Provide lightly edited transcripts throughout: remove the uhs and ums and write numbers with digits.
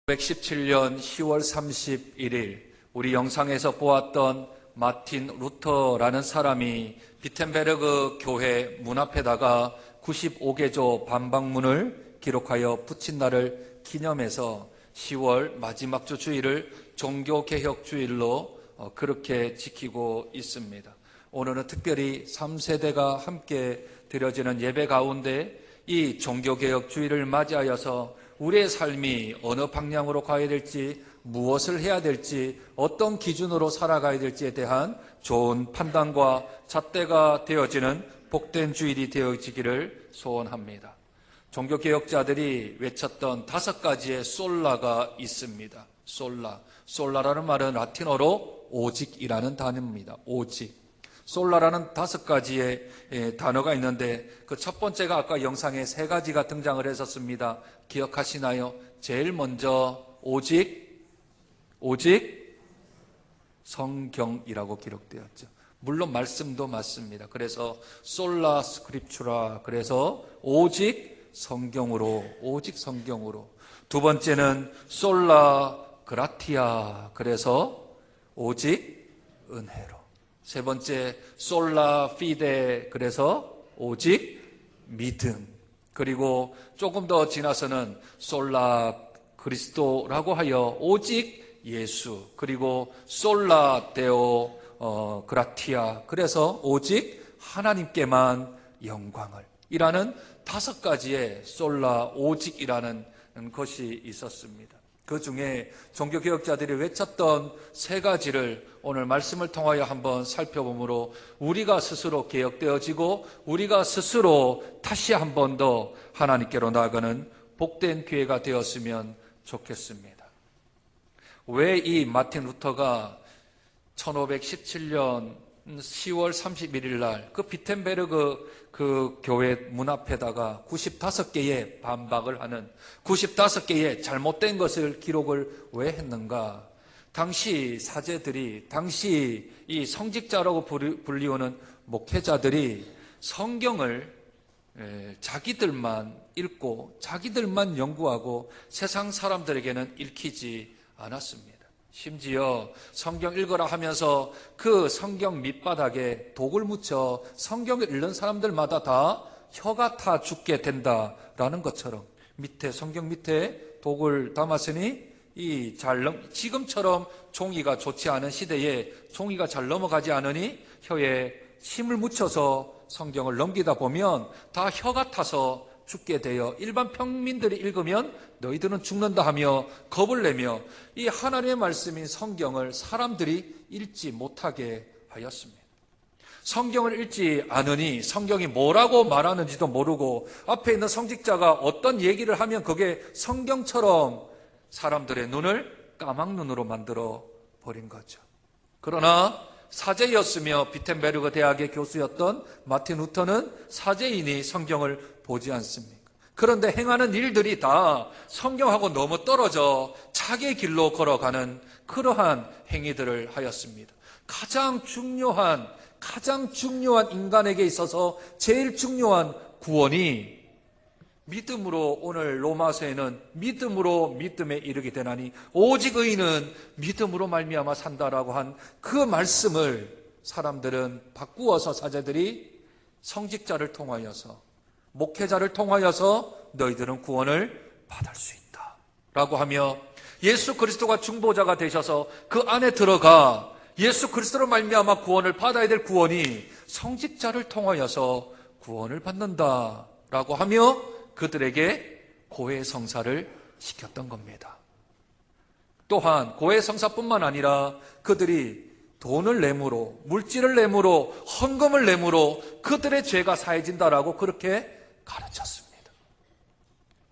1917년 10월 31일 우리 영상에서 보았던 마틴 루터라는 사람이 비텐베르그 교회 문 앞에다가 95개조 반박문을 기록하여 붙인 날을 기념해서 10월 마지막 주 주일을 종교개혁주일로 그렇게 지키고 있습니다. 오늘은 특별히 3세대가 함께 드려지는 예배 가운데 이 종교개혁주일을 맞이하여서 우리의 삶이 어느 방향으로 가야 될지, 무엇을 해야 될지, 어떤 기준으로 살아가야 될지에 대한 좋은 판단과 잣대가 되어지는 복된 주일이 되어지기를 소원합니다. 종교개혁자들이 외쳤던 5가지의 솔라가 있습니다. 솔라라는 말은 라틴어로 오직이라는 단어입니다. 오직. 솔라라는 5가지의 단어가 있는데 그 첫 번째가 아까 영상에 3가지가 등장을 했었습니다. 기억하시나요? 제일 먼저 오직 성경이라고 기록되었죠. 물론 말씀도 맞습니다. 그래서 솔라 스크립추라, 그래서 오직 성경으로. 두 번째는 솔라 그라티아, 그래서 오직 은혜로. 세 번째 솔라 피데, 그래서 오직 믿음. 그리고 조금 더 지나서는 솔라 그리스도라고 하여 오직 예수. 그리고 솔라 데오 그라티아, 그래서 오직 하나님께만 영광을. 이라는 5가지의 솔라 오직이라는 것이 있었습니다. 그 중에 종교개혁자들이 외쳤던 3가지를 오늘 말씀을 통하여 한번 살펴보므로 우리가 스스로 개혁되어지고 우리가 스스로 다시 한 번 더 하나님께로 나아가는 복된 기회가 되었으면 좋겠습니다. 왜 이 마틴 루터가 1517년 10월 31일 날 그 비텐베르그 그 교회 문 앞에다가 95개의 반박을 하는 95개의 잘못된 것을 기록을 왜 했는가? 당시 사제들이, 당시 이 성직자라고 불리우는 목회자들이 성경을 자기들만 읽고 자기들만 연구하고 세상 사람들에게는 읽히지 않았습니다. 심지어 성경 읽어라 하면서 그 성경 밑바닥에 독을 묻혀 성경을 읽는 사람들마다 다 혀가 타 죽게 된다라는 것처럼 성경 밑에 독을 담았으니 지금처럼 종이가 좋지 않은 시대에 종이가 잘 넘어가지 않으니 혀에 침을 묻혀서 성경을 넘기다 보면 다 혀가 타서 죽게 되어 일반 평민들이 읽으면 너희들은 죽는다 하며 겁을 내며 이 하나님의 말씀인 성경을 사람들이 읽지 못하게 하였습니다. 성경을 읽지 않으니 성경이 뭐라고 말하는지도 모르고 앞에 있는 성직자가 어떤 얘기를 하면 그게 성경처럼 사람들의 눈을 까막눈으로 만들어 버린 거죠. 그러나 사제였으며 비텐베르그 대학의 교수였던 마틴 루터는 사제이니 성경을 보지 않습니까? 그런데 행하는 일들이 다 성경하고 너무 떨어져 자기의 길로 걸어가는 그러한 행위들을 하였습니다. 가장 중요한 인간에게 있어서 제일 중요한 구원이 믿음으로, 오늘 로마서에는 믿음으로 믿음에 이르게 되나니 오직 의인은 믿음으로 말미암아 산다라고 한 그 말씀을 사람들은 바꾸어서 사제들이 성직자를 통하여서, 목회자를 통하여서 너희들은 구원을 받을 수 있다 라고 하며 예수 그리스도가 중보자가 되셔서 그 안에 들어가 예수 그리스도로 말미암아 구원을 받아야 될 구원이 성직자를 통하여서 구원을 받는다라고 하며 그들에게 고해성사를 시켰던 겁니다. 또한 고해성사뿐만 아니라 그들이 돈을 내므로, 물질을 내므로, 헌금을 내므로 그들의 죄가 사해진다라고 그렇게 가르쳤습니다.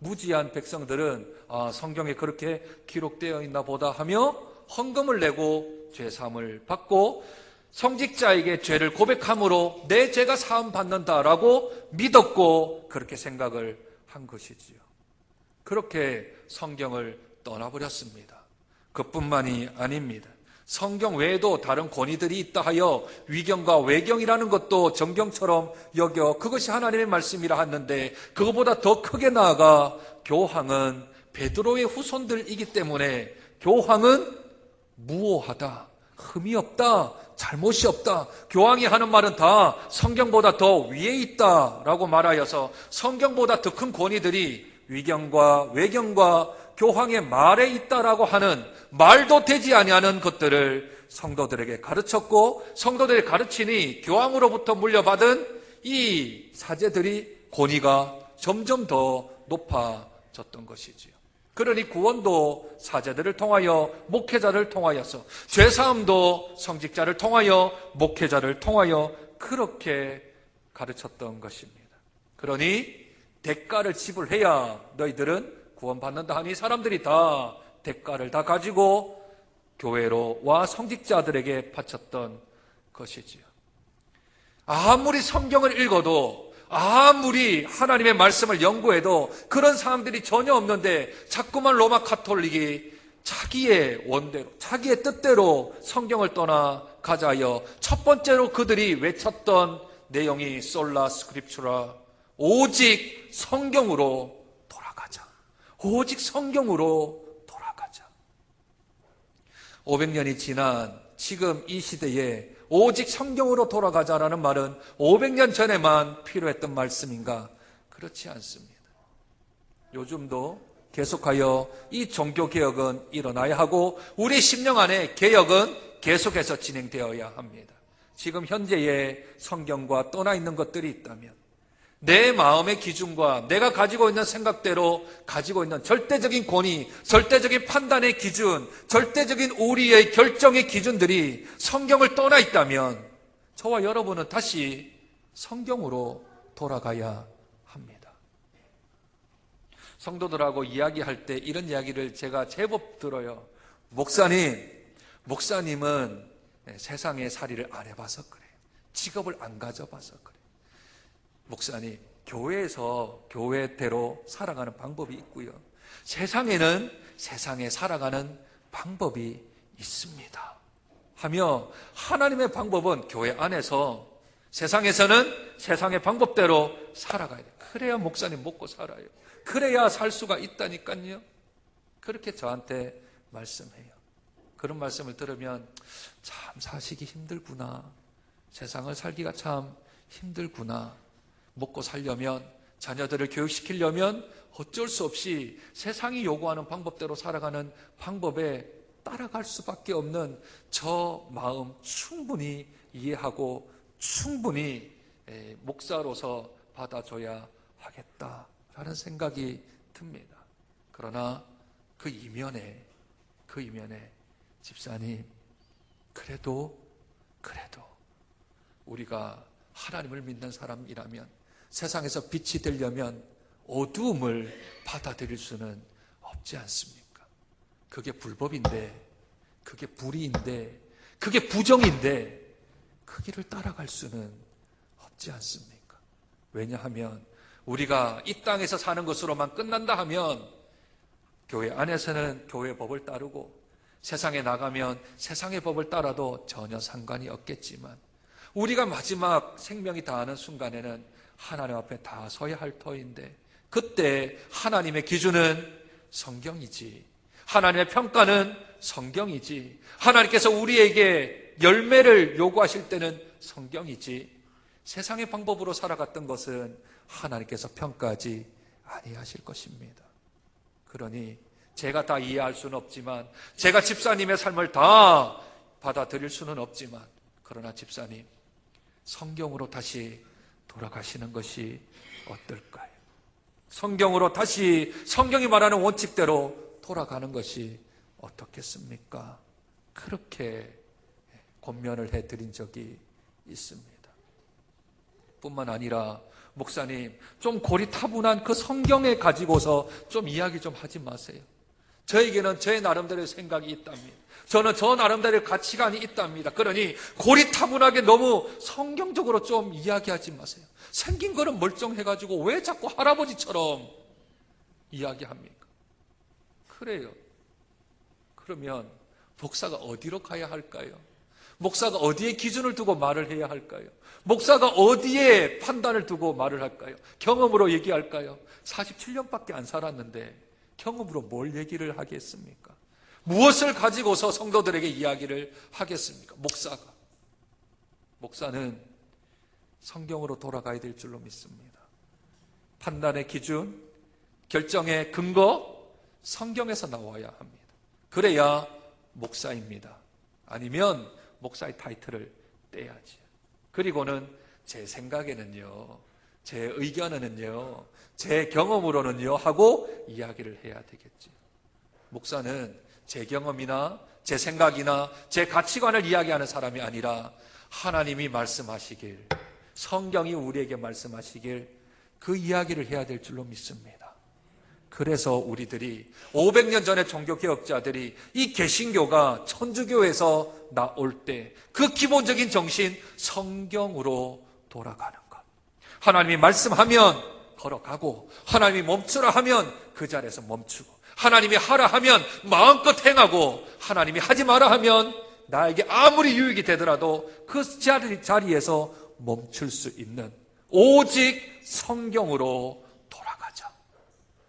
무지한 백성들은 성경에 그렇게 기록되어 있나 보다 하며 헌금을 내고 죄사함을 받고 성직자에게 죄를 고백함으로 내 죄가 사함 받는다라고 믿었고 그렇게 생각을 한 것이지요. 그렇게 성경을 떠나버렸습니다. 그뿐만이 아닙니다. 성경 외에도 다른 권위들이 있다 하여 위경과 외경이라는 것도 정경처럼 여겨 그것이 하나님의 말씀이라 하는데 그것보다 더 크게 나아가 교황은 베드로의 후손들이기 때문에 교황은 무오하다, 흠이 없다, 잘못이 없다, 교황이 하는 말은 다 성경보다 더 위에 있다라고 말하여서 성경보다 더 큰 권위들이 위경과 외경과 교황의 말에 있다라고 하는 말도 되지 아니하는 것들을 성도들에게 가르쳤고, 성도들이 가르치니 교황으로부터 물려받은 이 사제들이 권위가 점점 더 높아졌던 것이지요. 그러니 구원도 사제들을 통하여, 목회자를 통하여서, 죄사함도 성직자를 통하여, 목회자를 통하여 그렇게 가르쳤던 것입니다. 그러니 대가를 지불해야 너희들은 구원받는다 하니 사람들이 다 대가를 다 가지고 교회로 와 성직자들에게 바쳤던 것이지요. 아무리 성경을 읽어도, 아무리 하나님의 말씀을 연구해도 그런 사람들이 전혀 없는데 자꾸만 로마 카톨릭이 자기의 원대로, 자기의 뜻대로 성경을 떠나가자 하여 첫 번째로 그들이 외쳤던 내용이 솔라 스크립추라, 오직 성경으로 돌아가자, 오직 성경으로 돌아가자. 500년이 지난 지금 이 시대에 오직 성경으로 돌아가자라는 말은 500년 전에만 필요했던 말씀인가? 그렇지 않습니다. 요즘도 계속하여 이 종교개혁은 일어나야 하고 우리 심령 안에 개혁은 계속해서 진행되어야 합니다. 지금 현재의 성경과 떠나 있는 것들이 있다면 내 마음의 기준과 내가 가지고 있는 생각대로 가지고 있는 절대적인 권위, 절대적인 판단의 기준, 절대적인 우리의 결정의 기준들이 성경을 떠나 있다면 저와 여러분은 다시 성경으로 돌아가야 합니다. 성도들하고 이야기할 때 이런 이야기를 제가 제법 들어요. 목사님은 세상의 살이를 안 해봐서 그래요. 직업을 안 가져봐서 그래요. 목사님, 교회에서 교회대로 살아가는 방법이 있고요. 세상에는 세상에 살아가는 방법이 있습니다. 하며 하나님의 방법은 교회 안에서, 세상에서는 세상의 방법대로 살아가야 돼요. 그래야 목사님 먹고 살아요. 그래야 살 수가 있다니까요. 그렇게 저한테 말씀해요. 그런 말씀을 들으면 참 사시기 힘들구나. 세상을 살기가 참 힘들구나. 먹고 살려면, 자녀들을 교육시키려면 어쩔 수 없이 세상이 요구하는 방법대로 살아가는 방법에 따라갈 수밖에 없는 저 마음 충분히 이해하고 충분히 목사로서 받아줘야 하겠다라는 생각이 듭니다. 그러나 그 이면에 집사님, 그래도 우리가 하나님을 믿는 사람이라면, 세상에서 빛이 되려면 어두움을 받아들일 수는 없지 않습니까? 그게 불법인데, 그게 불의인데, 그게 부정인데 그 길을 따라갈 수는 없지 않습니까? 왜냐하면 우리가 이 땅에서 사는 것으로만 끝난다 하면 교회 안에서는 교회의 법을 따르고 세상에 나가면 세상의 법을 따라도 전혀 상관이 없겠지만 우리가 마지막 생명이 다하는 순간에는 하나님 앞에 다 서야 할 터인데, 그때 하나님의 기준은 성경이지, 하나님의 평가는 성경이지, 하나님께서 우리에게 열매를 요구하실 때는 성경이지, 세상의 방법으로 살아갔던 것은 하나님께서 평가하지 아니하실 것입니다. 그러니 제가 다 이해할 수는 없지만, 제가 집사님의 삶을 다 받아들일 수는 없지만, 그러나 집사님, 성경으로 다시 돌아가시는 것이 어떨까요? 성경으로 다시 성경이 말하는 원칙대로 돌아가는 것이 어떻겠습니까? 그렇게 권면을 해드린 적이 있습니다. 뿐만 아니라 목사님, 좀 고리타분한 그 성경에 가지고서 좀 이야기 좀 하지 마세요. 저에게는 제 나름대로의 생각이 있답니다. 저는 저 나름대로의 가치관이 있답니다. 그러니 고리타분하게 너무 성경적으로 좀 이야기하지 마세요. 생긴 거는 멀쩡해가지고 왜 자꾸 할아버지처럼 이야기합니까? 그래요. 그러면 목사가 어디로 가야 할까요? 목사가 어디에 기준을 두고 말을 해야 할까요? 목사가 어디에 판단을 두고 말을 할까요? 경험으로 얘기할까요? 47년밖에 안 살았는데 경험으로 뭘 얘기를 하겠습니까? 무엇을 가지고서 성도들에게 이야기를 하겠습니까? 목사는 성경으로 돌아가야 될 줄로 믿습니다. 판단의 기준, 결정의 근거, 성경에서 나와야 합니다. 그래야 목사입니다. 아니면 목사의 타이틀을 떼야지. 그리고는 제 생각에는요, 제 의견에는요, 제 경험으로는요 하고 이야기를 해야 되겠죠. 목사는 제 경험이나 제 생각이나 제 가치관을 이야기하는 사람이 아니라 하나님이 말씀하시길, 성경이 우리에게 말씀하시길 그 이야기를 해야 될 줄로 믿습니다. 그래서 우리들이 500년 전의 종교개혁자들이 이 개신교가 천주교에서 나올 때 그 기본적인 정신, 성경으로 돌아가는 것. 하나님이 말씀하면 걸어가고, 하나님이 멈추라 하면 그 자리에서 멈추고, 하나님이 하라 하면 마음껏 행하고, 하나님이 하지 마라 하면 나에게 아무리 유익이 되더라도 그 자리에서 멈출 수 있는, 오직 성경으로 돌아가자.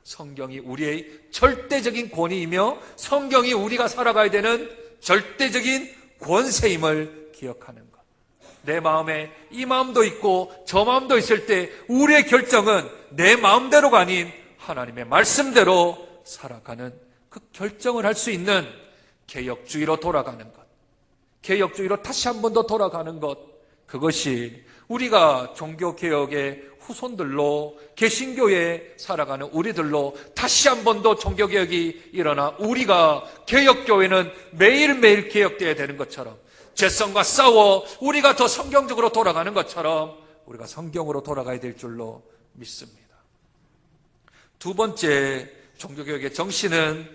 성경이 우리의 절대적인 권위이며 성경이 우리가 살아가야 되는 절대적인 권세임을 기억하는 것. 내 마음에 이 마음도 있고 저 마음도 있을 때 우리의 결정은 내 마음대로가 아닌 하나님의 말씀대로 살아가는 그 결정을 할 수 있는 개혁주의로 돌아가는 것, 개혁주의로 다시 한 번 더 돌아가는 것, 그것이 우리가 종교개혁의 후손들로, 개신교에 살아가는 우리들로 다시 한 번 더 종교개혁이 일어나 우리가 개혁교회는 매일매일 개혁되어야 되는 것처럼, 죄성과 싸워 우리가 더 성경적으로 돌아가는 것처럼 우리가 성경으로 돌아가야 될 줄로 믿습니다. 두 번째 종교개혁의 정신은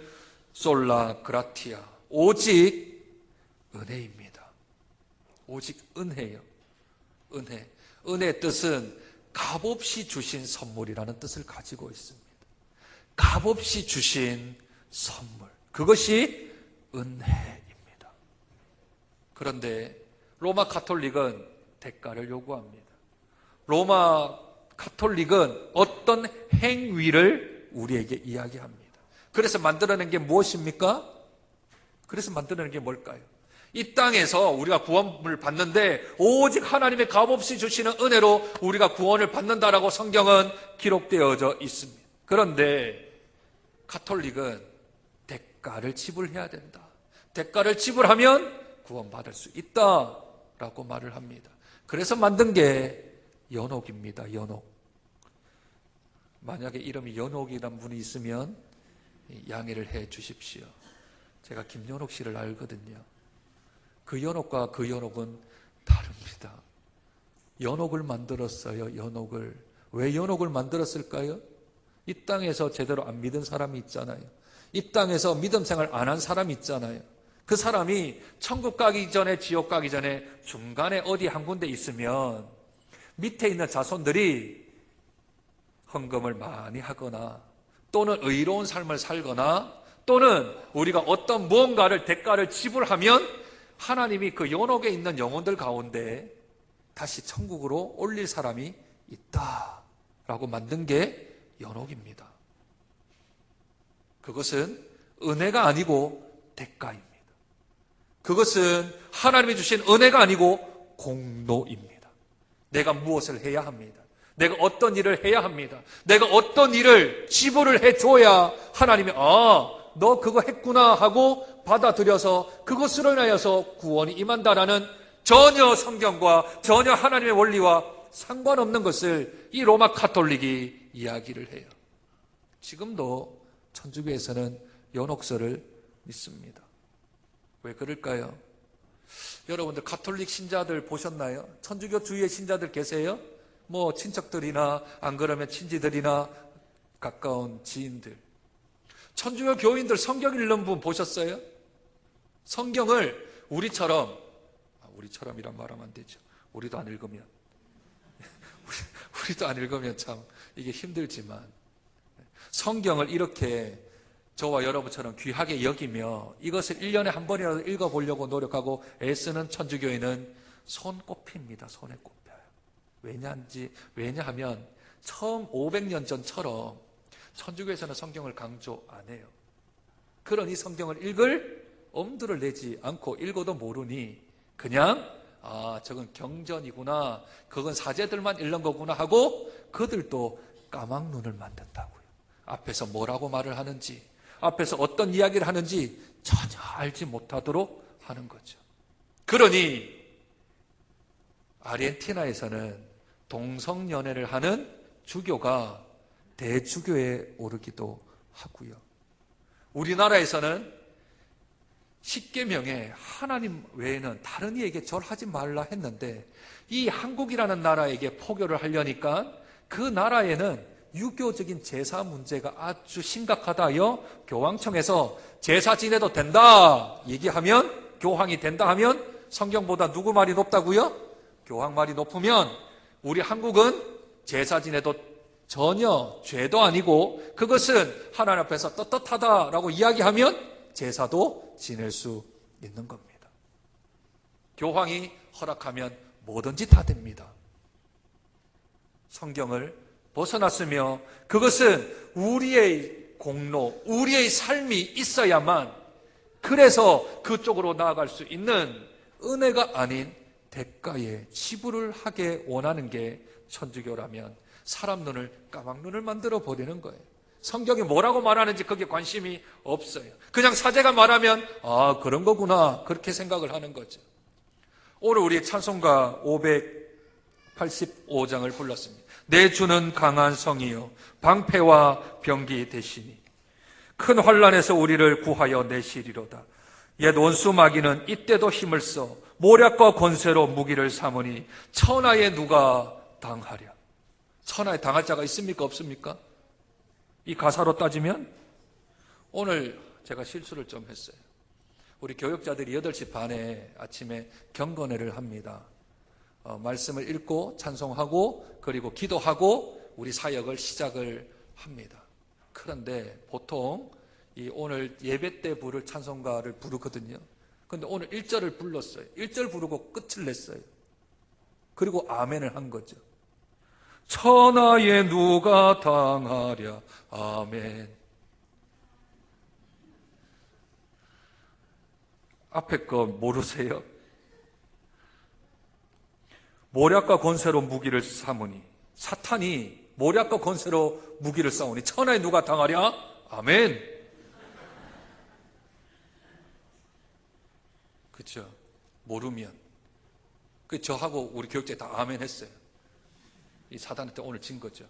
솔라 그라티아, 오직 은혜입니다. 오직 은혜예요. 은혜의 뜻은 값없이 주신 선물이라는 뜻을 가지고 있습니다. 값없이 주신 선물, 그것이 은혜입니다. 그런데 로마 가톨릭은 대가를 요구합니다. 로마 가톨릭은 어떤 행위를 우리에게 이야기합니다. 그래서 만들어낸 게 무엇입니까? 그래서 만들어낸 게 뭘까요? 이 땅에서 우리가 구원을 받는데 오직 하나님의 값없이 주시는 은혜로 우리가 구원을 받는다라고 성경은 기록되어져 있습니다. 그런데 가톨릭은 대가를 지불해야 된다. 대가를 지불하면 구원받을 수 있다라고 말을 합니다. 그래서 만든 게 연옥입니다. 연옥. 만약에 이름이 연옥이라는 분이 있으면 양해를 해 주십시오. 제가 김연옥 씨를 알거든요. 그 연옥과 그 연옥은 다릅니다. 연옥을 만들었어요. 연옥을. 왜 연옥을 만들었을까요? 이 땅에서 제대로 안 믿은 사람이 있잖아요. 이 땅에서 믿음 생활 안 한 사람이 있잖아요. 그 사람이 천국 가기 전에 지옥 가기 전에 중간에 어디 한 군데 있으면 밑에 있는 자손들이 헌금을 많이 하거나 또는 의로운 삶을 살거나 또는 우리가 어떤 무언가를 대가를 지불하면 하나님이 그 연옥에 있는 영혼들 가운데 다시 천국으로 올릴 사람이 있다라고 만든 게 연옥입니다. 그것은 은혜가 아니고 대가입니다. 그것은 하나님이 주신 은혜가 아니고 공로입니다. 내가 무엇을 해야 합니다. 내가 어떤 일을 해야 합니다. 내가 어떤 일을 지불을 해줘야 하나님이 너 그거 했구나 하고 받아들여서 그것으로 인하여서 구원이 임한다라는 전혀 성경과 전혀 하나님의 원리와 상관없는 것을 이 로마 가톨릭이 이야기를 해요. 지금도 천주교에서는 연옥설을 믿습니다. 왜 그럴까요? 여러분들 가톨릭 신자들 보셨나요? 천주교 주위의 신자들 계세요? 뭐 친척들이나 안 그러면 친지들이나 가까운 지인들. 천주교 교인들 성경 읽는 분 보셨어요? 성경을 우리처럼이란 말하면 안 되죠. 우리도 안 읽으면 우리도 안 읽으면 참 이게 힘들지만 성경을 이렇게 저와 여러분처럼 귀하게 여기며 이것을 1년에 한 번이라도 읽어보려고 노력하고 애쓰는 천주교인은 손꼽힙니다. 손에 꼽혀요. 왜냐하면 처음 500년 전처럼 천주교에서는 성경을 강조 안 해요. 그러니 성경을 읽을 엄두를 내지 않고 읽어도 모르니 그냥 저건 경전이구나, 그건 사제들만 읽는 거구나 하고 그들도 까막눈을 만든다고요. 앞에서 뭐라고 말을 하는지, 앞에서 어떤 이야기를 하는지 전혀 알지 못하도록 하는 거죠. 그러니 아르헨티나에서는 동성연애를 하는 주교가 대주교에 오르기도 하고요. 우리나라에서는 십계명에 하나님 외에는 다른 이에게 절하지 말라 했는데 이 한국이라는 나라에게 포교를 하려니까 그 나라에는 유교적인 제사 문제가 아주 심각하다 하여 교황청에서 제사 지내도 된다 얘기하면, 교황이 된다 하면 성경보다 누구 말이 높다고요? 교황 말이 높으면 우리 한국은 제사 지내도 전혀 죄도 아니고 그것은 하나님 앞에서 떳떳하다라고 이야기하면 제사도 지낼 수 있는 겁니다. 교황이 허락하면 뭐든지 다 됩니다. 성경을 벗어났으며 그것은 우리의 공로, 우리의 삶이 있어야만, 그래서 그쪽으로 나아갈 수 있는 은혜가 아닌 대가의 지불을 하게 원하는 게 천주교라면 사람 눈을 까막눈을 만들어 버리는 거예요. 성경이 뭐라고 말하는지 그게 관심이 없어요. 그냥 사제가 말하면 그런 거구나, 그렇게 생각을 하는 거죠. 오늘 우리 찬송가 585장을 불렀습니다. 내 주는 강한 성이요 방패와 병기 되시니 큰 환난에서 우리를 구하여 내시리로다. 옛 원수 마귀는 이때도 힘을 써 모략과 권세로 무기를 삼으니 천하에 누가 당하랴. 천하에 당할 자가 있습니까, 없습니까? 이 가사로 따지면 오늘 제가 실수를 좀 했어요. 우리 교역자들이 8시 반에 아침에 경건회를 합니다. 말씀을 읽고 찬송하고 그리고 기도하고 우리 사역을 시작을 합니다. 그런데 보통 오늘 예배 때 부를 찬송가를 부르거든요. 그런데 오늘 1절을 불렀어요. 1절 부르고 끝을 냈어요. 그리고 아멘을 한 거죠. 천하에 누가 당하랴. 아멘. 앞에 거 모르세요? 모략과 권세로 무기를 삼으니, 사탄이 모략과 권세로 무기를 싸우니 천하에 누가 당하랴? 아멘. 그렇죠? 모르면 저하고 우리 교육자에 다 아멘 했어요. 이 사단한테 오늘 진 거죠.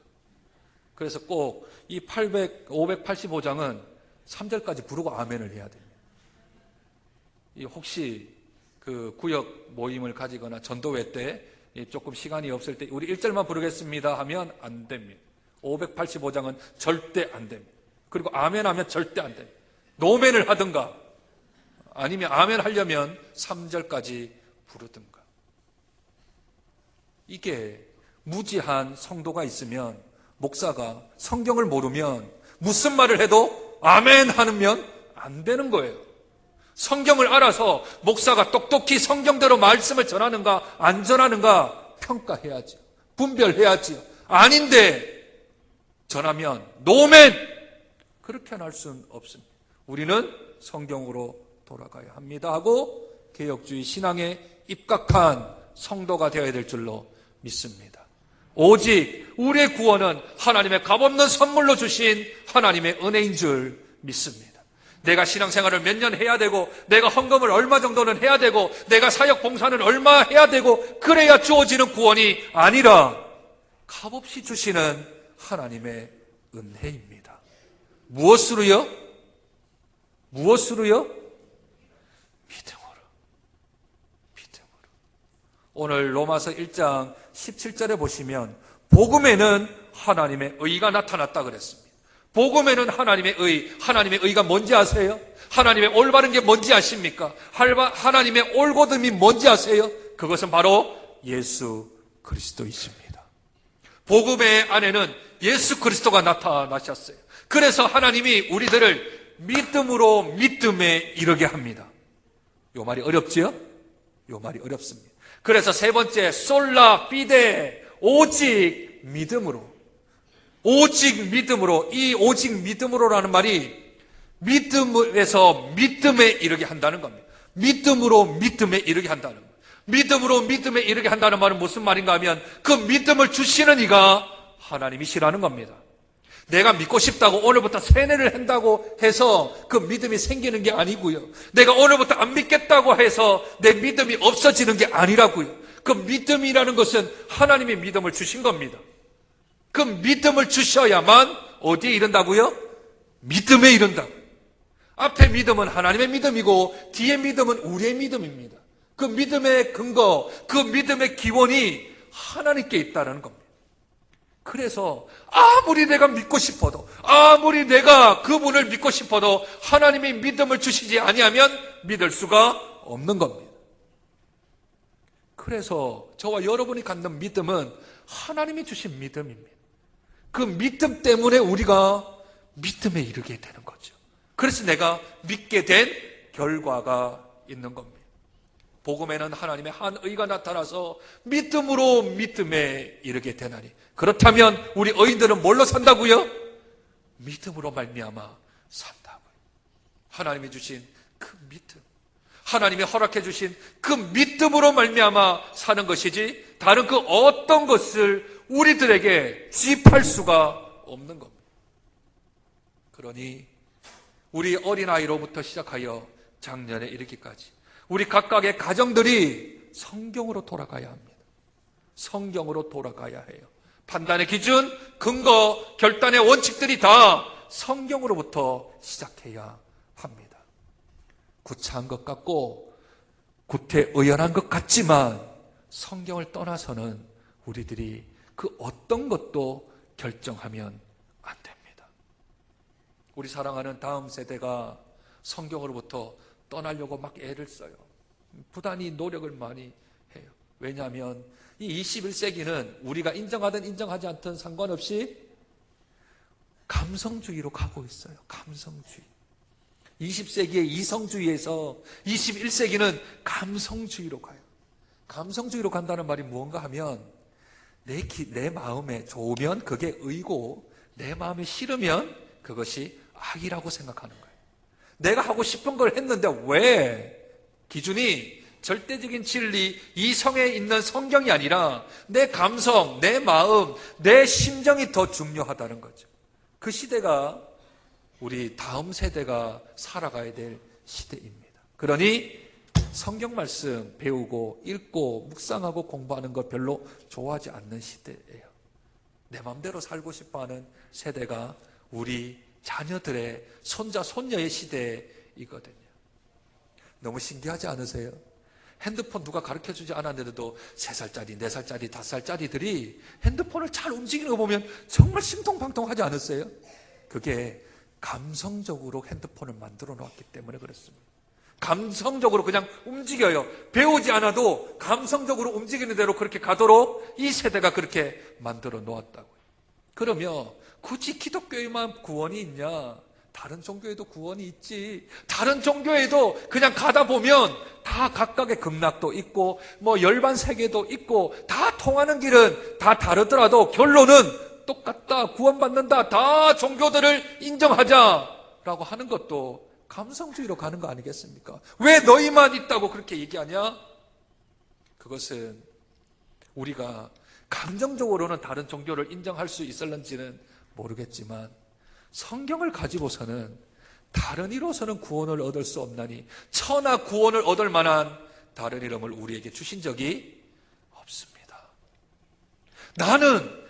그래서 꼭 이 585장은 3절까지 부르고 아멘을 해야 됩니다. 혹시 그 구역 모임을 가지거나 전도회 때 조금 시간이 없을 때 우리 1절만 부르겠습니다 하면 안 됩니다. 585장은 절대 안 됩니다. 그리고 아멘 하면 절대 안 됩니다. 노멘을 하든가 아니면 아멘 하려면 3절까지 부르든가. 이게 무지한 성도가 있으면, 목사가 성경을 모르면 무슨 말을 해도 아멘 하면 안 되는 거예요. 성경을 알아서 목사가 똑똑히 성경대로 말씀을 전하는가 안 전하는가 평가해야죠. 분별해야죠. 아닌데 전하면 노멘, 그렇게 할 수는 없습니다. 우리는 성경으로 돌아가야 합니다 하고 개혁주의 신앙에 입각한 성도가 되어야 될 줄로 믿습니다. 오직 우리의 구원은 하나님의 값없는 선물로 주신 하나님의 은혜인 줄 믿습니다. 내가 신앙생활을 몇 년 해야 되고, 내가 헌금을 얼마 정도는 해야 되고, 내가 사역 봉사는 얼마 해야 되고, 그래야 주어지는 구원이 아니라 값없이 주시는 하나님의 은혜입니다. 무엇으로요? 무엇으로요? 믿음으로. 오늘 로마서 1장 17절에 보시면 복음에는 하나님의 의가 나타났다 그랬습니다. 복음에는 하나님의 의가 뭔지 아세요? 하나님의 올바른 게 뭔지 아십니까? 하나님의 올곧음이 뭔지 아세요? 그것은 바로 예수 그리스도이십니다. 복음의 안에는 예수 그리스도가 나타나셨어요. 그래서 하나님이 우리들을 믿음으로 믿음에 이르게 합니다. 요 말이 어렵지요? 요 말이 어렵습니다. 그래서 세 번째, 솔라 피데, 오직 믿음으로. 오직 믿음으로, 이 오직 믿음으로라는 말이 믿음에서 믿음에 이르게 한다는 겁니다. 믿음으로 믿음에 이르게 한다는 겁니다. 믿음으로 믿음에 이르게 한다는 말은 무슨 말인가 하면 그 믿음을 주시는 이가 하나님이시라는 겁니다. 내가 믿고 싶다고 오늘부터 세뇌를 한다고 해서 그 믿음이 생기는 게 아니고요. 내가 오늘부터 안 믿겠다고 해서 내 믿음이 없어지는 게 아니라고요. 그 믿음이라는 것은 하나님이 믿음을 주신 겁니다. 그 믿음을 주셔야만 어디에 이른다고요? 믿음에 이른다고요. 앞에 믿음은 하나님의 믿음이고 뒤에 믿음은 우리의 믿음입니다. 그 믿음의 근거, 그 믿음의 기원이 하나님께 있다는 겁니다. 그래서 아무리 내가 믿고 싶어도, 아무리 내가 그분을 믿고 싶어도 하나님이 믿음을 주시지 아니하면 믿을 수가 없는 겁니다. 그래서 저와 여러분이 갖는 믿음은 하나님이 주신 믿음입니다. 그 믿음 때문에 우리가 믿음에 이르게 되는 거죠. 그래서 내가 믿게 된 결과가 있는 겁니다. 복음에는 하나님의 한 의가 나타나서 믿음으로 믿음에 이르게 되나니, 그렇다면 우리 의인들은 뭘로 산다고요? 믿음으로 말미암아 산다고요. 하나님이 주신 그 믿음, 하나님이 허락해 주신 그 믿음으로 말미암아 사는 것이지 다른 그 어떤 것을 우리들에게 지입할 수가 없는 겁니다. 그러니 우리 어린아이로부터 시작하여 작년에 이르기까지 우리 각각의 가정들이 성경으로 돌아가야 합니다. 성경으로 돌아가야 해요. 판단의 기준, 근거, 결단의 원칙들이 다 성경으로부터 시작해야 합니다. 구차한 것 같고 구태의연한 것 같지만 성경을 떠나서는 우리들이 그 어떤 것도 결정하면 안 됩니다. 우리 사랑하는 다음 세대가 성경으로부터 떠나려고 막 애를 써요. 부단히 노력을 많이 해요. 왜냐하면 이 21세기는 우리가 인정하든 인정하지 않든 상관없이 감성주의로 가고 있어요. 감성주의. 20세기의 이성주의에서 21세기는 감성주의로 가요. 감성주의로 간다는 말이 무언가 하면 내 마음에 좋으면 그게 의고 내 마음에 싫으면 그것이 악이라고 생각하는 거예요. 내가 하고 싶은 걸 했는데 왜? 기준이 절대적인 진리, 이성에 있는 성경이 아니라 내 감성, 내 마음, 내 심정이 더 중요하다는 거죠. 그 시대가 우리 다음 세대가 살아가야 될 시대입니다. 그러니 성경 말씀 배우고 읽고 묵상하고 공부하는 거 별로 좋아하지 않는 시대예요. 내 마음대로 살고 싶어하는 세대가 우리 자녀들의 손자, 손녀의 시대이거든요. 너무 신기하지 않으세요? 핸드폰 누가 가르쳐주지 않았는데도 3살짜리, 4살짜리, 5살짜리들이 핸드폰을 잘 움직이는 거 보면 정말 신통방통하지 않았어요? 그게 감성적으로 핸드폰을 만들어 놓았기 때문에 그렇습니다. 감성적으로 그냥 움직여요. 배우지 않아도 감성적으로 움직이는 대로 그렇게 가도록 이 세대가 그렇게 만들어 놓았다고요. 그러면 굳이 기독교에만 구원이 있냐? 다른 종교에도 구원이 있지. 다른 종교에도 그냥 가다 보면 다 각각의 극락도 있고 뭐 열반 세계도 있고 다 통하는 길은 다 다르더라도 결론은 똑같다. 구원받는다. 다 종교들을 인정하자라고 하는 것도 감성주의로 가는 거 아니겠습니까? 왜 너희만 있다고 그렇게 얘기하냐? 그것은 우리가 감정적으로는 다른 종교를 인정할 수 있을는지는 모르겠지만 성경을 가지고서는 다른 이로서는 구원을 얻을 수 없나니 천하 구원을 얻을 만한 다른 이름을 우리에게 주신 적이 없습니다. 나는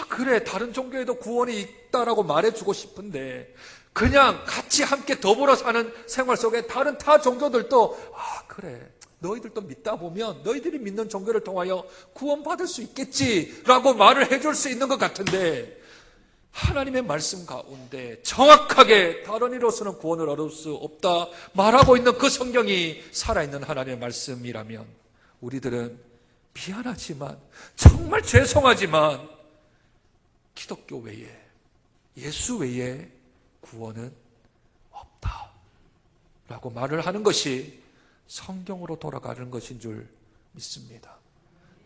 그래 다른 종교에도 구원이 있다라고 말해주고 싶은데 그냥 같이 함께 더불어 사는 생활 속에 다른 타 종교들도 그래 너희들도 믿다 보면 너희들이 믿는 종교를 통하여 구원받을 수 있겠지라고 말을 해줄 수 있는 것 같은데 하나님의 말씀 가운데 정확하게 다른 이로서는 구원을 얻을 수 없다 말하고 있는 그 성경이 살아있는 하나님의 말씀이라면 우리들은 미안하지만 정말 죄송하지만 기독교 외에 예수 외에 구원은 없다 라고 말을 하는 것이 성경으로 돌아가는 것인 줄 믿습니다.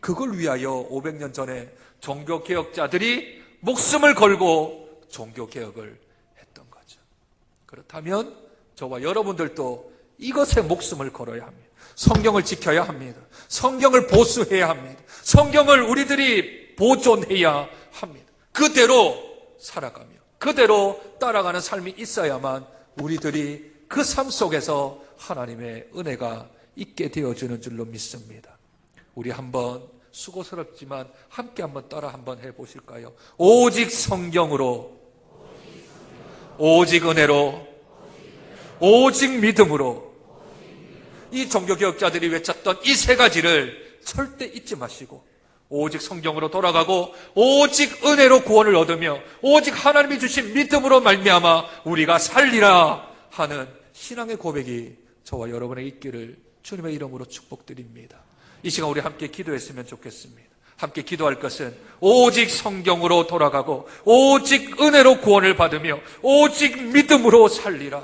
그걸 위하여 500년 전에 종교개혁자들이 목숨을 걸고 종교개혁을 했던 거죠. 그렇다면 저와 여러분들도 이것에 목숨을 걸어야 합니다. 성경을 지켜야 합니다. 성경을 보수해야 합니다. 성경을 우리들이 보존해야 합니다. 그대로 살아가며 그대로 따라가는 삶이 있어야만 우리들이 그 삶 속에서 하나님의 은혜가 있게 되어지는 줄로 믿습니다. 우리 한번 수고스럽지만 함께 한번 따라 한번 해보실까요? 오직 성경으로, 오직 은혜로, 오직 믿음으로. 이 종교개혁자들이 외쳤던 이 세 가지를 절대 잊지 마시고 오직 성경으로 돌아가고 오직 은혜로 구원을 얻으며 오직 하나님이 주신 믿음으로 말미암아 우리가 살리라 하는 신앙의 고백이 저와 여러분의 있기를 주님의 이름으로 축복드립니다. 이 시간 우리 함께 기도했으면 좋겠습니다. 함께 기도할 것은 오직 성경으로 돌아가고 오직 은혜로 구원을 받으며 오직 믿음으로 살리라.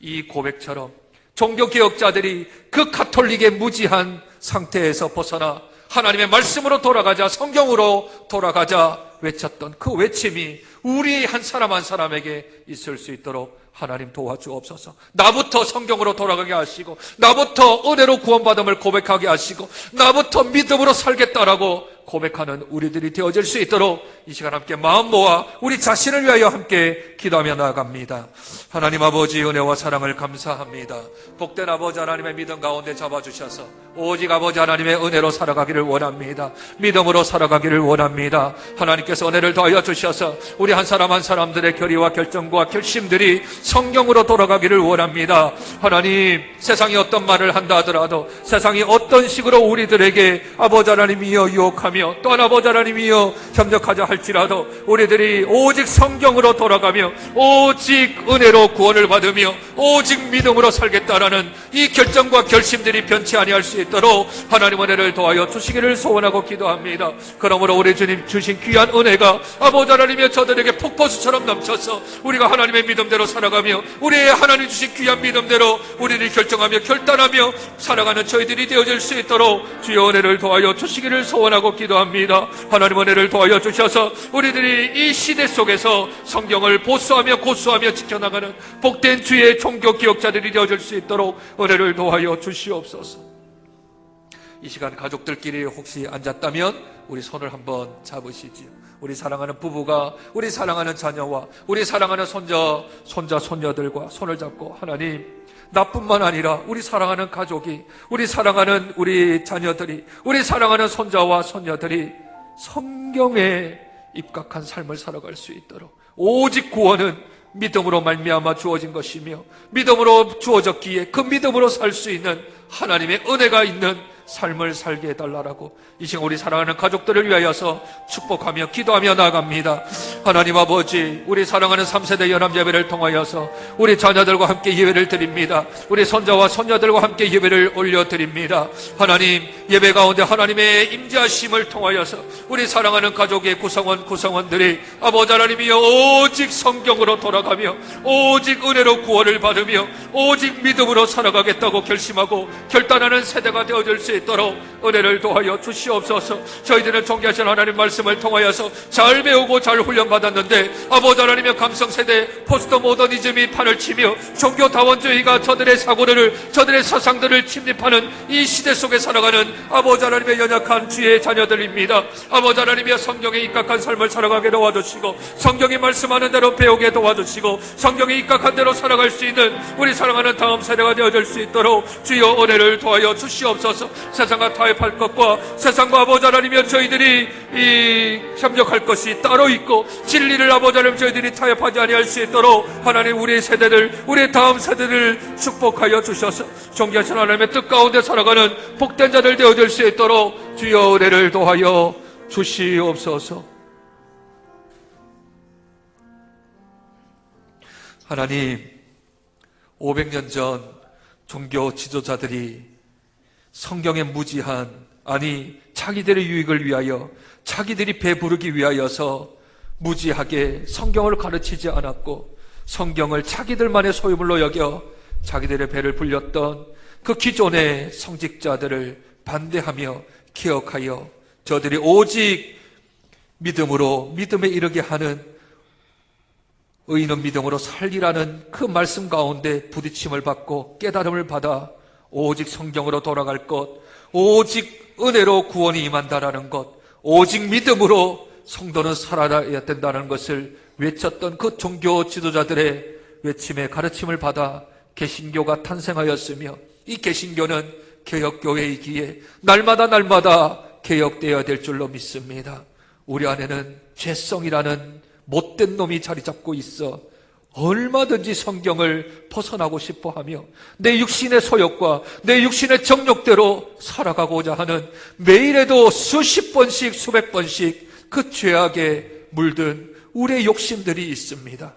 이 고백처럼 종교개혁자들이 그 가톨릭의 무지한 상태에서 벗어나 하나님의 말씀으로 돌아가자, 성경으로 돌아가자 외쳤던 그 외침이 우리 한 사람 한 사람에게 있을 수 있도록 하나님 도와주옵소서. 나부터 성경으로 돌아가게 하시고 나부터 은혜로 구원받음을 고백하게 하시고 나부터 믿음으로 살겠다라고 고백하는 우리들이 되어질 수 있도록 이 시간 함께 마음 모아 우리 자신을 위하여 함께 기도하며 나아갑니다. 하나님 아버지 은혜와 사랑을 감사합니다. 복된 아버지 하나님의 믿음 가운데 잡아주셔서 오직 아버지 하나님의 은혜로 살아가기를 원합니다. 믿음으로 살아가기를 원합니다. 하나님께서 은혜를 더하여 주셔서 우리 한 사람 한 사람들의 결의와 결정과 결심들이 성경으로 돌아가기를 원합니다. 하나님, 세상이 어떤 말을 한다 하더라도 세상이 어떤 식으로 우리들에게 아버지 하나님이여 유혹하며 또한 아버지 하나님이여 협력하자 할지라도 우리들이 오직 성경으로 돌아가며 오직 은혜로 구원을 받으며 오직 믿음으로 살겠다라는 이 결정과 결심들이 변치 아니할 수 있도록 하나님 은혜를 도와여 주시기를 소원하고 기도합니다. 그러므로 우리 주님 주신 귀한 은혜가 아버지 하나님의 저들에게 폭포수처럼 넘쳐서 우리가 하나님의 믿음대로 살아가며 우리의 하나님 주신 귀한 믿음대로 우리를 결정하며 결단하며 살아가는 저희들이 되어질 수 있도록 주의 은혜를 도와여 주시기를 소원하고 기도합니다. 하나님 은혜를 도와여 주셔서 우리들이 이 시대 속에서 성경을 보수하며 고수하며 지켜나가는 복된 주의 종교개혁자들이 되어질 수 있도록 은혜를 도와여 주시옵소서. 이 시간 가족들끼리 혹시 앉았다면 우리 손을 한번 잡으시지요. 우리 사랑하는 부부가 우리 사랑하는 자녀와 우리 사랑하는 손자, 손녀들과 손을 잡고 하나님, 나뿐만 아니라 우리 사랑하는 가족이, 우리 사랑하는 우리 자녀들이, 우리 사랑하는 손자와 손녀들이 성경에 입각한 삶을 살아갈 수 있도록 오직 구원은 믿음으로 말미암아 주어진 것이며 믿음으로 주어졌기에 그 믿음으로 살 수 있는 하나님의 은혜가 있는 삶을 살게 해달라고 이 시간 우리 사랑하는 가족들을 위하여서 축복하며 기도하며 나아갑니다. 하나님 아버지, 우리 사랑하는 3세대 연합예배를 통하여서 우리 자녀들과 함께 예배를 드립니다. 우리 손자와 손녀들과 함께 예배를 올려드립니다. 하나님, 예배 가운데 하나님의 임재하심을 통하여서 우리 사랑하는 가족의 구성원들이 아버지 하나님이여 오직 성경으로 돌아가며 오직 은혜로 구원을 받으며 오직 믿음으로 살아가겠다고 결심하고 결단하는 세대가 되어질 수 있도록 은혜를 도하여 주시옵소서. 저희들은 존귀하신 하나님 말씀을 통하여서 잘 배우고 잘 훈련받았는데 아버지 하나님의 감성세대 포스트 모더니즘이 판을 치며 종교다원주의가 저들의 사고를 저들의 사상들을 침입하는 이 시대 속에 살아가는 아버지 하나님의 연약한 주의 자녀들입니다. 아버지 하나님의 성경에 입각한 삶을 살아가게 도와주시고 성경이 말씀하는 대로 배우게 도와주시고 성경에 입각한 대로 살아갈 수 있는 우리 사랑하는 다음 세대가 되어질 수 있도록 주여 은혜를 도하여 주시옵소서. 세상과 타협할 것과 세상과 아버지 하나님이여 저희들이 협력할 것이 따로 있고 진리를 아버지 하나님 저희들이 타협하지 아니할 수 있도록 하나님 우리의 세대들 우리의 다음 세대를 축복하여 주셔서 존귀하신 하나님의 뜻 가운데 살아가는 복된 자들 되어질 수 있도록 주여 은혜를 도하여 주시옵소서. 하나님, 500년 전 종교 지도자들이 성경의 무지한, 아니 자기들의 유익을 위하여 자기들이 배부르기 위하여서 무지하게 성경을 가르치지 않았고 성경을 자기들만의 소유물로 여겨 자기들의 배를 불렸던 그 기존의 성직자들을 반대하며 기억하여 저들이 오직 믿음으로 믿음에 이르게 하는 의인은 믿음으로 살리라는 그 말씀 가운데 부딪힘을 받고 깨달음을 받아 오직 성경으로 돌아갈 것, 오직 은혜로 구원이 임한다라는 것, 오직 믿음으로 성도는 살아야 된다는 것을 외쳤던 그 종교 지도자들의 외침에 가르침을 받아 개신교가 탄생하였으며, 이 개신교는 개혁교회이기에 날마다 개혁되어야 될 줄로 믿습니다. 우리 안에는 죄성이라는 못된 놈이 자리 잡고 있어 얼마든지 성경을 벗어나고 싶어하며 내 육신의 소욕과 내 육신의 정욕대로 살아가고자 하는, 매일에도 수십 번씩 수백 번씩 그 죄악에 물든 우리의 욕심들이 있습니다.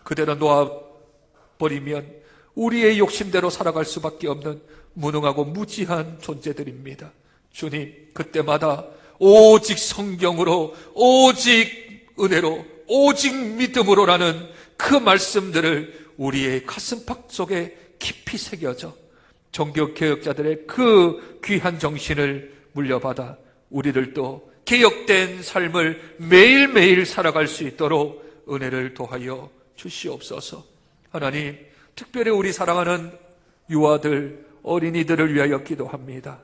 그대로 놓아버리면 우리의 욕심대로 살아갈 수밖에 없는 무능하고 무지한 존재들입니다. 주님, 그때마다 오직 성경으로, 오직 은혜로, 오직 믿음으로라는 그 말씀들을 우리의 가슴팍 속에 깊이 새겨져 종교개혁자들의 그 귀한 정신을 물려받아 우리들도 개혁된 삶을 매일매일 살아갈 수 있도록 은혜를 도하여 주시옵소서. 하나님, 특별히 우리 사랑하는 유아들, 어린이들을 위하여 기도합니다.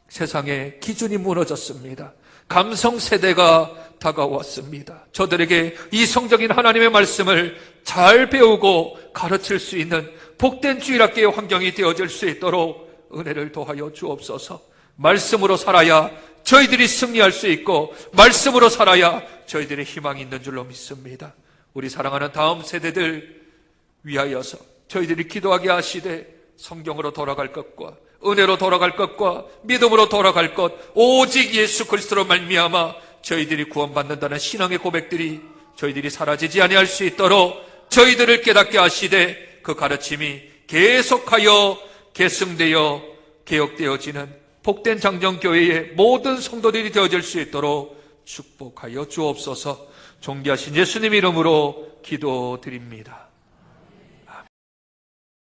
세상에 기준이 무너졌습니다. 감성 세대가 다가왔습니다. 저들에게 이성적인 하나님의 말씀을 잘 배우고 가르칠 수 있는 복된 주일학교의 환경이 되어질 수 있도록 은혜를 도하여 주옵소서. 말씀으로 살아야 저희들이 승리할 수 있고, 말씀으로 살아야 저희들의 희망이 있는 줄로 믿습니다. 우리 사랑하는 다음 세대들 위하여서 저희들이 기도하게 하시되 성경으로 돌아갈 것과 은혜로 돌아갈 것과 믿음으로 돌아갈 것, 오직 예수 그리스도로 말미암아 저희들이 구원받는다는 신앙의 고백들이 저희들이 사라지지 아니할 수 있도록 저희들을 깨닫게 하시되 그 가르침이 계속하여 계승되어 개혁되어지는 복된 장정교회의 모든 성도들이 되어질 수 있도록 축복하여 주옵소서. 존귀하신 예수님 이름으로 기도드립니다.